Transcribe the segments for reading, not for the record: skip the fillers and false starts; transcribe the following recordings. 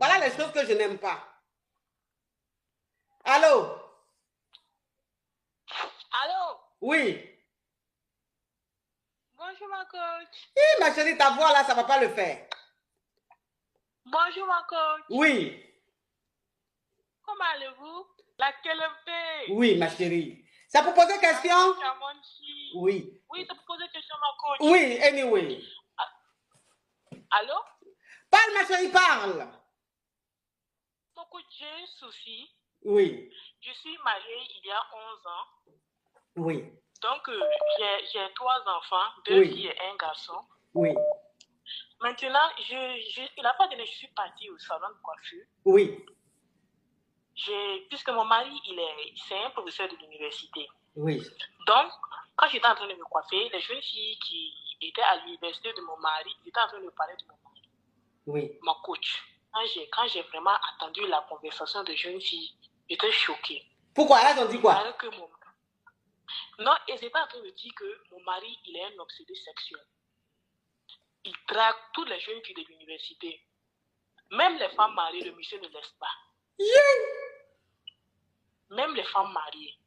Voilà les choses que je n'aime pas. Allô? Allô? Oui. Bonjour ma coach. Eh, ma chérie, ta voix là, ça ne va pas le faire. Bonjour ma coach. Oui. Comment allez-vous? La qualité. Oui, ma chérie. Ça pour poser question? Oui. Oui, ça pour poser question, ma coach. Oui, anyway. Allô? Parle, ma chérie, parle. Mon coach, j'ai un souci. Oui. Je suis mariée il y a 11 ans. Oui. Donc, j'ai 3 enfants, 2 filles et un garçon. Oui. Maintenant, il n'a pas donné, je suis partie au salon de coiffure. Oui. Puisque mon mari, c'est un professeur de l'université. Oui. Donc, quand j'étais en train de me coiffer, les jeunes filles qui étaient à l'université de mon mari, ils étaient en train de parler de mon mari. Oui. Mon coach. Quand j'ai vraiment entendu la conversation de jeunes filles, j'étais choquée. Pourquoi? Elles ont dit quoi? Non, elles étaient en train de dire que mon mari, il est un obsédé sexuel. Il drague toutes les jeunes filles de l'université. Même les femmes mariées, le monsieur ne laisse pas. Même les femmes mariées.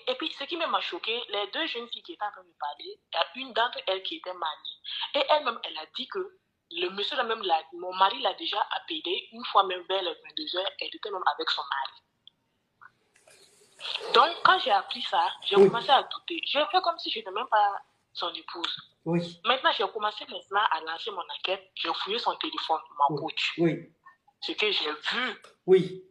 Et puis, ce qui m'a choqué, les 2 jeunes filles qui étaient en train de parler, il y a une d'entre elles qui était mariée. Et elle-même, elle a dit que le monsieur, même, mon mari l'a déjà appelé, une fois même vers les 22h, elle était même avec son mari. Donc, quand j'ai appris ça, j'ai commencé à douter. J'ai fait comme si je n'étais même pas son épouse. Oui. Maintenant, j'ai commencé à lancer mon enquête. J'ai fouillé son téléphone, ma coach. Oui. Ce que j'ai vu. Oui.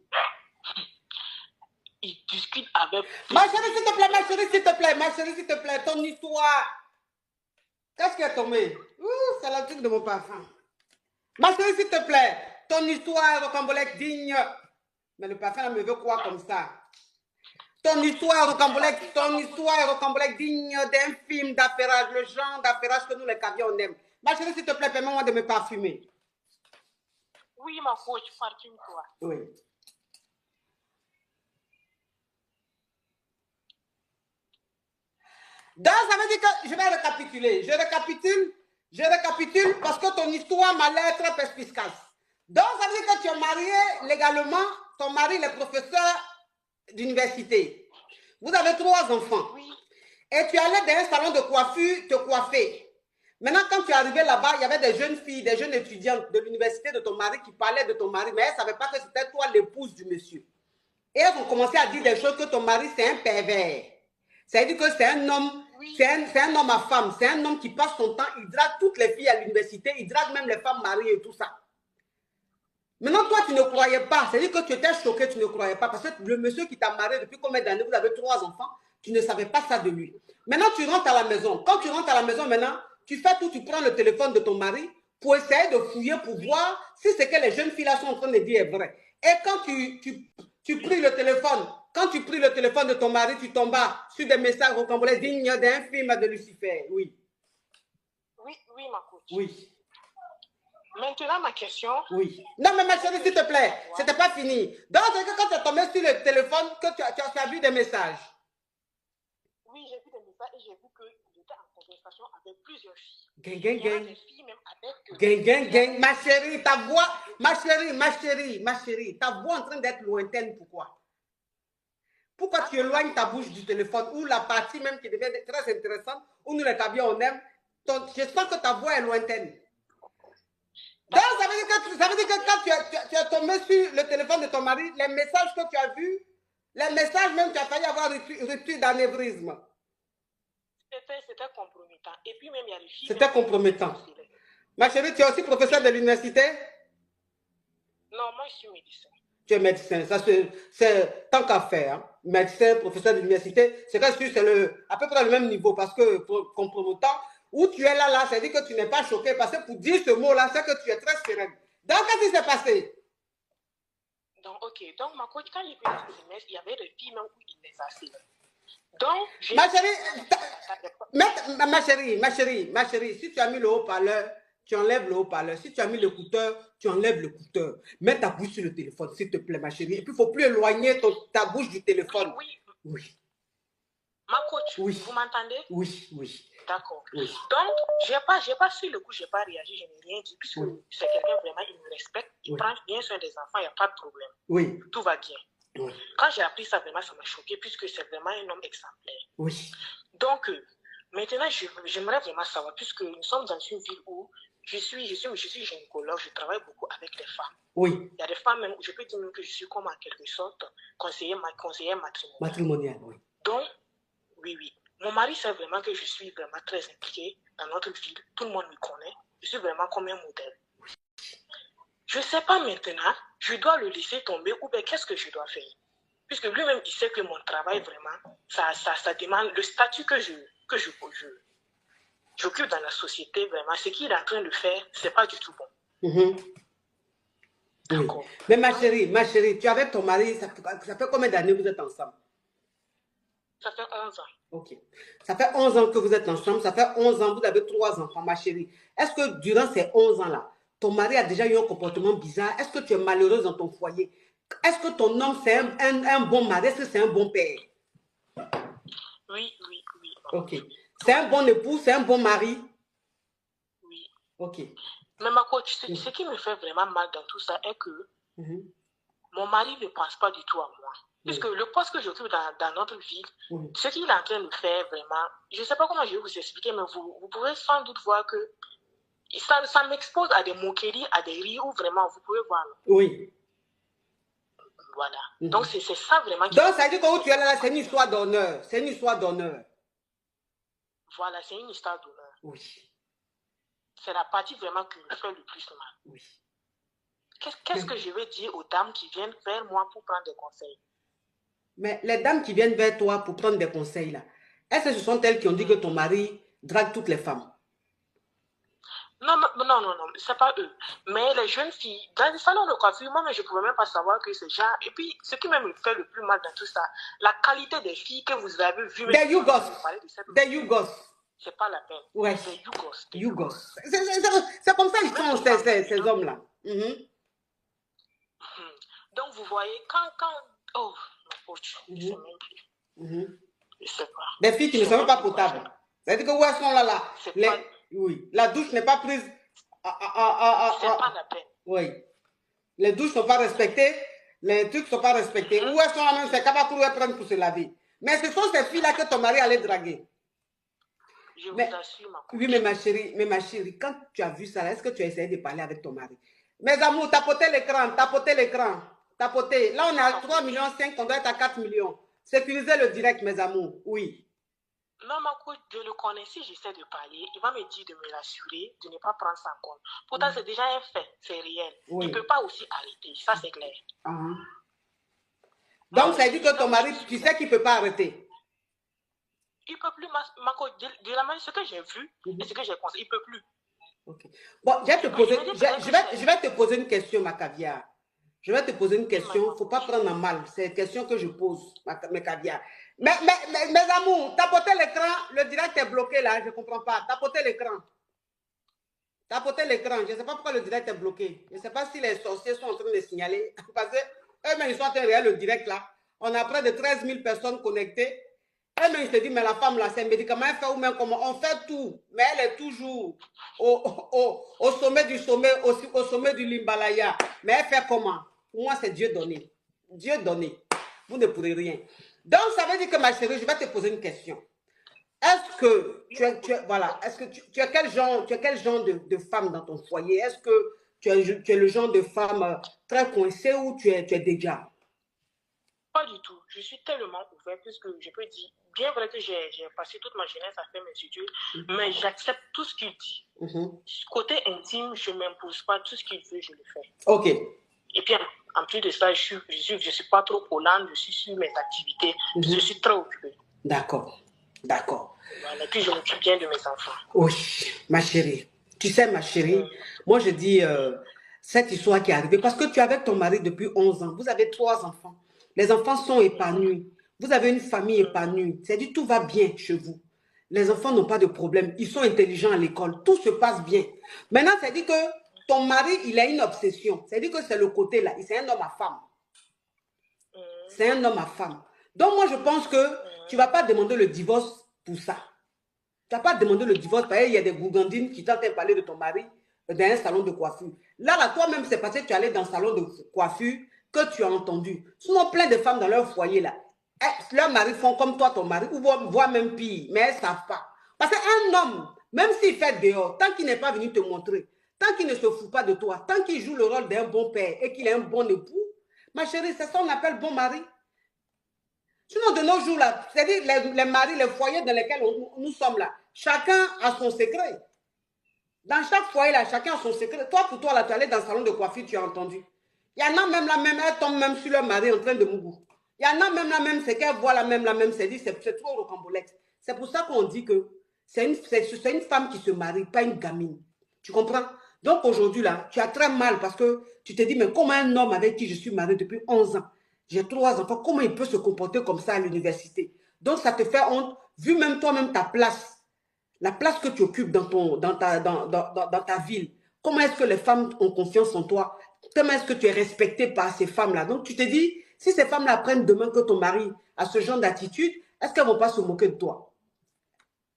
Il discute avec... Ma chérie, s'il te plaît, ma chérie, s'il te plaît, ma chérie, s'il te plaît, ton histoire. Qu'est-ce qui est tombé? C'est la truc de mon parfum. Ma chérie, s'il te plaît, ton histoire rocambolesque digne. Mais le parfum me veut quoi comme ça? Ton histoire rocambolesque digne d'un film d'affairage, le genre d'affairage que nous les cavions on aime. Ma chérie, s'il te plaît, permets-moi de me parfumer. Oui, ma coach, parfume-toi. Oui. Donc, ça veut dire que je vais récapituler. Je récapitule parce que ton histoire m'a l'air très perspicace. Donc, ça veut dire que tu es marié légalement, ton mari est professeur d'université. Vous avez 3 enfants. Oui. Et tu allais dans un salon de coiffure te coiffer. Maintenant, quand tu es arrivé là-bas, il y avait des jeunes filles, des jeunes étudiantes de l'université de ton mari qui parlaient de ton mari, mais elles ne savaient pas que c'était toi l'épouse du monsieur. Et elles ont commencé à dire des choses que ton mari, c'est un pervers. C'est-à-dire que c'est un homme, oui. C'est un homme à femme, c'est un homme qui passe son temps, il drague toutes les filles à l'université, il drague même les femmes mariées et tout ça. Maintenant, toi, tu ne croyais pas, c'est-à-dire que tu étais choqué, tu ne croyais pas, parce que le monsieur qui t'a marié depuis combien d'années, vous avez 3 enfants, tu ne savais pas ça de lui. Maintenant, tu rentres à la maison. Quand tu rentres à la maison, maintenant, tu fais tout, tu prends le téléphone de ton mari pour essayer de fouiller, pour voir si ce que les jeunes filles là sont en train de dire est vrai. Et quand tu pris le téléphone, quand tu pris le téléphone de ton mari, tu tombas sur des messages rocambolesques dignes d'un film de Lucifer. Oui. Oui, ma coach. Oui. Maintenant, ma question... Oui. Non, mais ma chérie, s'il te plaît, c'était pas fini. Donc, c'est que quand tu es tombé sur le téléphone, que tu as vu des messages. Oui, j'ai vu des messages et j'ai vu que j'étais en conversation avec plusieurs filles. Gang, gang, gang. Des filles même avec... Gang, gang, gang. Ma chérie, ta voix... Ma chérie, ta voix en train d'être lointaine, pourquoi? Pourquoi tu éloignes ta bouche du téléphone ou la partie même qui devient très intéressante, où nous les cavions on aime, je sens que ta voix est lointaine. Donc, ça veut dire que quand tu es tombé sur le téléphone de ton mari, les messages que tu as vus, les messages même, tu as failli avoir rupture d'anévrisme. C'était compromettant. Et puis même, il y a les filles... C'était compromettant. Ma chérie, tu es aussi professeur de l'université? Non, moi, je suis médecin. Tu es médecin, ça c'est tant qu'à faire. Hein. Médecin, professeur d'université, c'est à peu près le même niveau parce que compromettant, où tu es là, ça veut dire que tu n'es pas choqué parce que pour dire ce mot-là, c'est que tu es très sereine. Donc, qu'est-ce qui s'est passé? Donc, ok. Donc, ma coach, quand j'ai fait le semestre, il y avait des filles même où il les assistent. Donc, ma chérie, si tu as mis le haut-parleur, tu enlèves le haut-parleur. Si tu as mis l'écouteur, tu enlèves l'écouteur. Mets ta bouche sur le téléphone, s'il te plaît, ma chérie. Et puis, il ne faut plus éloigner ta bouche du téléphone. Oui. Ma coach, oui. Vous m'entendez? Oui, oui. D'accord. Oui. Donc, j'ai pas sur le coup, j'ai pas réagi, je n'ai rien dit, puisque c'est quelqu'un vraiment, il me respecte, il prend bien soin des enfants, il n'y a pas de problème. Oui. Tout va bien. Oui. Quand j'ai appris ça, vraiment, ça m'a choqué, puisque c'est vraiment un homme exemplaire. Oui. Donc, maintenant, j'aimerais vraiment savoir, puisque nous sommes dans une ville où je suis gynécologue, je travaille beaucoup avec les femmes. Oui. Il y a des femmes, même, je peux dire même que je suis comme en quelque sorte conseillère matrimoniale. Matrimoniale, oui. Donc, oui. Mon mari sait vraiment que je suis vraiment très impliquée dans notre ville. Tout le monde me connaît. Je suis vraiment comme un modèle. Je ne sais pas maintenant, je dois le laisser tomber ou bien qu'est-ce que je dois faire? Puisque lui-même, il sait que mon travail, vraiment, ça demande le statut que j'occupe dans la société, vraiment. Ce qu'il est en train de faire, ce n'est pas du tout bon. Oui. Mais ma chérie, tu es avec ton mari, ça fait combien d'années que vous êtes ensemble? Ça fait 11 ans. Ok. Ça fait 11 ans que vous êtes ensemble, ça fait 11 ans, vous avez 3 enfants, ma chérie. Est-ce que durant ces 11 ans-là, ton mari a déjà eu un comportement bizarre? Est-ce que tu es malheureuse dans ton foyer? Est-ce que ton homme, c'est un bon mari? Est-ce que c'est un bon père? Oui. Ok. C'est un bon époux, c'est un bon mari? Oui. Ok. Mais ma coach, ce qui me fait vraiment mal dans tout ça est que mon mari ne pense pas du tout à moi. Puisque le poste que j'occupe dans notre ville, ce qu'il est en train de faire vraiment, je ne sais pas comment je vais vous expliquer, mais vous pouvez sans doute voir que ça m'expose à des moqueries, à des rires où vraiment vous pouvez voir. Oui. Voilà. Donc c'est ça vraiment. Donc ça veut dire que où tu es là, c'est une histoire d'honneur. C'est une histoire d'honneur. Voilà, c'est une histoire d'honneur. Oui. C'est la partie vraiment qui me fait le plus mal. Oui. Qu'est-ce que je vais dire aux dames qui viennent vers moi pour prendre des conseils? Mais les dames qui viennent vers toi pour prendre des conseils, là, est-ce que ce sont elles qui ont dit que ton mari drague toutes les femmes? Non, c'est pas eux. Mais les jeunes filles, dans les salons de coiffure, moi, je ne pouvais même pas savoir que c'est genre. Et puis, ce qui me fait le plus mal dans tout ça, la qualité des filles que vous avez vues. Des Yougos. C'est pas la peine. Ouais. Des Yougos. C'est comme ça qu'ils sont, ces hommes-là. Donc, vous voyez, oh, ma coach, je ne sais même plus. Je sais pas. Des filles qui ne sont même pas potables. C'est-à-dire que où elles sont là, oui, la douche n'est pas prise. C'est pas la peine. Oui. Les douches ne sont pas respectées, les trucs ne sont pas respectés. Où elles sont là même, c'est Kabakourou, elles prennent pour se laver. Mais ce sont ces filles-là que ton mari allait draguer. Je vous assure, ma coach. Oui, mais ma chérie, quand tu as vu ça, est-ce que tu as essayé de parler avec ton mari? Mes amours, tapotez l'écran. Tapotez. Là, on est à 3,5 millions, on doit être à 4 millions. Sécurisez le direct, mes amours. Oui. Non, ma coach, je le connais. Si j'essaie de parler, il va me dire de me rassurer, de ne pas prendre ça en compte. Pourtant, c'est déjà un fait, c'est réel. Il ne peut pas aussi arrêter, ça c'est clair. Donc, ça dit que ton mari, tu sais qu'il ne peut pas arrêter. Il ne peut plus, ma coach, de la manière ce que j'ai vu et ce que j'ai pensé, il ne peut plus. Okay. Bon, je vais te poser une question, ma caviar. Je vais te poser une question. Il ne faut pas prendre en mal. C'est une question que je pose, mes caviar. Mes amours, tapotez l'écran. Le direct est bloqué là. Je ne comprends pas. Tapotez l'écran. Je ne sais pas pourquoi le direct est bloqué. Je ne sais pas si les sorciers sont en train de signaler. Parce qu'eux-mêmes, ils sont en train de regarder le direct là. On a près de 13 000 personnes connectées. Elle-même, il se dit, mais la femme là, c'est un médicament, elle fait ou même comment? On fait tout, mais elle est toujours au sommet du sommet, au sommet du Limbalaya. Mais elle fait comment? Pour moi, c'est Dieu donné. Dieu donné. Vous ne pourrez rien. Donc, ça veut dire que ma chérie, je vais te poser une question. Est-ce que tu es quel genre de femme dans ton foyer? Est-ce que tu es le genre de femme très coincée ou tu es déjà? Pas du tout. Je suis tellement ouverte puisque je peux dire, bien vrai que j'ai passé toute ma jeunesse à faire mes études, mais j'accepte tout ce qu'il dit. Côté intime, je ne m'impose pas. Tout ce qu'il veut, je le fais. Ok. Et puis, en plus de ça, je suis pas trop collante, je suis sur mes activités, je suis très occupée. D'accord. Voilà, et puis, je m'occupe bien de mes enfants. Oui, ma chérie. Tu sais, ma chérie, moi, je dis cette histoire qui est arrivée, parce que tu es avec ton mari depuis 11 ans. Vous avez 3 enfants. Les enfants sont épanouis. Vous avez une famille épanouie. C'est-à-dire tout va bien chez vous. Les enfants n'ont pas de problème. Ils sont intelligents à l'école. Tout se passe bien. Maintenant, c'est-à-dire que ton mari, il a une obsession. C'est-à-dire que c'est le côté là. C'est un homme à femme. C'est un homme à femme. Donc, moi, je pense que tu ne vas pas demander le divorce pour ça. Tu n'as pas demandé le divorce parce qu'il y a des gougandines qui t'ont parlé de ton mari dans un salon de coiffure. Là, toi-même, c'est parce que tu es allé dans un salon de coiffure que tu as entendu. Sinon, plein de femmes dans leur foyer, là, leurs maris font comme toi, ton mari, ou voire même pire, mais elles ne savent pas. Parce qu'un homme, même s'il fait dehors, tant qu'il n'est pas venu te montrer, tant qu'il ne se fout pas de toi, tant qu'il joue le rôle d'un bon père et qu'il est un bon époux, ma chérie, c'est ça qu'on appelle bon mari. Sinon, de nos jours, là, c'est-à-dire les maris, les foyers dans lesquels nous sommes là, chacun a son secret. Dans chaque foyer, là, chacun a son secret. Toi, pour toi, là, tu es allé dans le salon de coiffure, tu as entendu. Il y en a même là, même, elles tombent même sur leur mari en train de mourir. Il y en a même là, même, c'est qu'elles voient la même, c'est dit, c'est trop rocambolesque. C'est pour ça qu'on dit que c'est une femme qui se marie, pas une gamine. Tu comprends? Donc aujourd'hui, là, tu as très mal parce que tu te dis, mais comment un homme avec qui je suis mariée depuis 11 ans, j'ai 3 enfants, comment il peut se comporter comme ça à l'université? Donc ça te fait honte, vu même toi-même ta place, la place que tu occupes dans ta ville. Comment est-ce que les femmes ont confiance en toi? Comment est-ce que tu es respecté par ces femmes-là? Donc tu te dis, si ces femmes-là apprennent demain que ton mari a ce genre d'attitude, est-ce qu'elles ne vont pas se moquer de toi?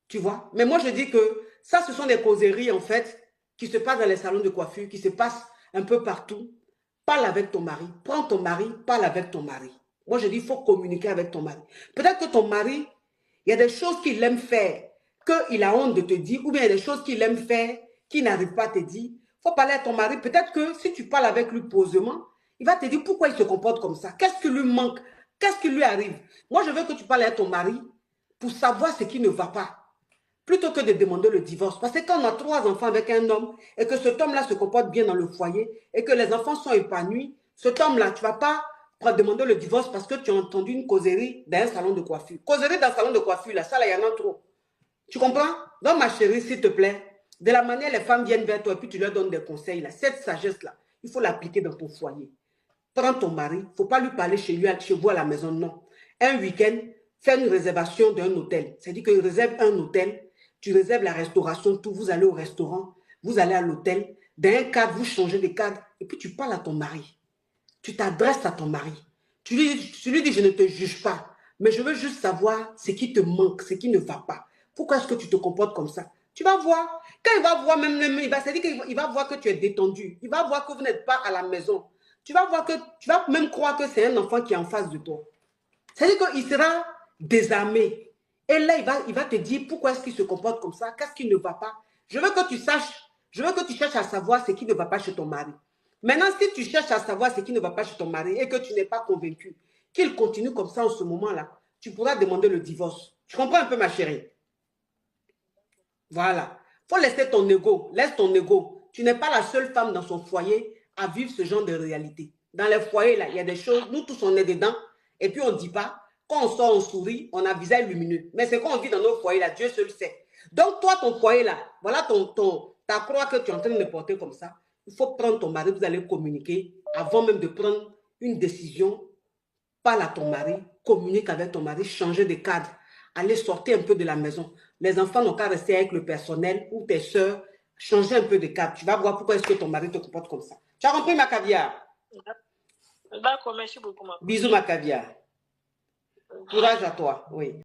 Tu vois? Mais moi je dis que ça, ce sont des causeries en fait qui se passent dans les salons de coiffure, qui se passent un peu partout. Parle avec ton mari. Prends ton mari, parle avec ton mari. Moi, je dis, il faut communiquer avec ton mari. Peut-être que ton mari, il y a des choses qu'il aime faire, qu'il a honte de te dire, ou bien il y a des choses qu'il aime faire, qu'il n'arrive pas à te dire. Il faut parler à ton mari. Peut-être que si tu parles avec lui posément, il va te dire pourquoi il se comporte comme ça. Qu'est-ce qui lui manque? Qu'est-ce qui lui arrive? Moi, je veux que tu parles à ton mari pour savoir ce qui ne va pas, plutôt que de demander le divorce. Parce que quand on a 3 enfants avec un homme et que cet homme-là se comporte bien dans le foyer et que les enfants sont épanouis, cet homme-là, tu ne vas pas demander le divorce parce que tu as entendu une causerie dans un salon de coiffure. Causerie dans un salon de coiffure, là, ça, là, il y en a trop. Tu comprends? Donc, ma chérie, s'il te plaît, de la manière les femmes viennent vers toi et puis tu leur donnes des conseils, là, cette sagesse-là, il faut l'appliquer dans ton foyer. Prends ton mari, il ne faut pas lui parler chez vous à la maison, non. Un week-end, fais une réservation d'un hôtel. C'est-à-dire qu'il réserve un hôtel. Tu réserves la restauration, tout, vous allez au restaurant, vous allez à l'hôtel, dans un cadre, vous changez de cadre, et puis tu parles à ton mari. Tu t'adresses à ton mari. Tu lui dis, je ne te juge pas, mais je veux juste savoir ce qui te manque, ce qui ne va pas. Pourquoi est-ce que tu te comportes comme ça? Tu vas voir. Quand il va voir, c'est-à-dire qu'il va voir que tu es détendu. Il va voir que vous n'êtes pas à la maison. Tu vas voir que, tu vas même croire que c'est un enfant qui est en face de toi. C'est-à-dire qu'il sera désarmé. Et là, il va te dire pourquoi est-ce qu'il se comporte comme ça, qu'est-ce qui ne va pas. Je veux que tu cherches à savoir ce qui ne va pas chez ton mari. Maintenant, si tu cherches à savoir ce qui ne va pas chez ton mari et que tu n'es pas convaincu qu'il continue comme ça en ce moment-là, tu pourras demander le divorce. Tu comprends un peu, ma chérie? Voilà. Il faut laisser ton ego. Laisse ton ego. Tu n'es pas la seule femme dans son foyer à vivre ce genre de réalité. Dans les foyers, là, il y a des choses, nous tous, on est dedans, et puis on ne dit pas. Quand on sort, on sourit, on a un visage lumineux. Mais c'est quand on vit dans nos foyers, là, Dieu seul sait. Donc, toi, ton foyer, là, voilà ta croix que tu es en train de porter comme ça. Il faut prendre ton mari, vous allez communiquer avant même de prendre une décision. Parle à ton mari, communique avec ton mari, changer de cadre, aller sortir un peu de la maison. Les enfants n'ont qu'à rester avec le personnel ou tes soeurs, changer un peu de cadre. Tu vas voir pourquoi est-ce que ton mari te comporte comme ça. Tu as compris, ma caviar? D'accord, merci beaucoup, ma. Bisous, ma caviar. Courage à toi, oui.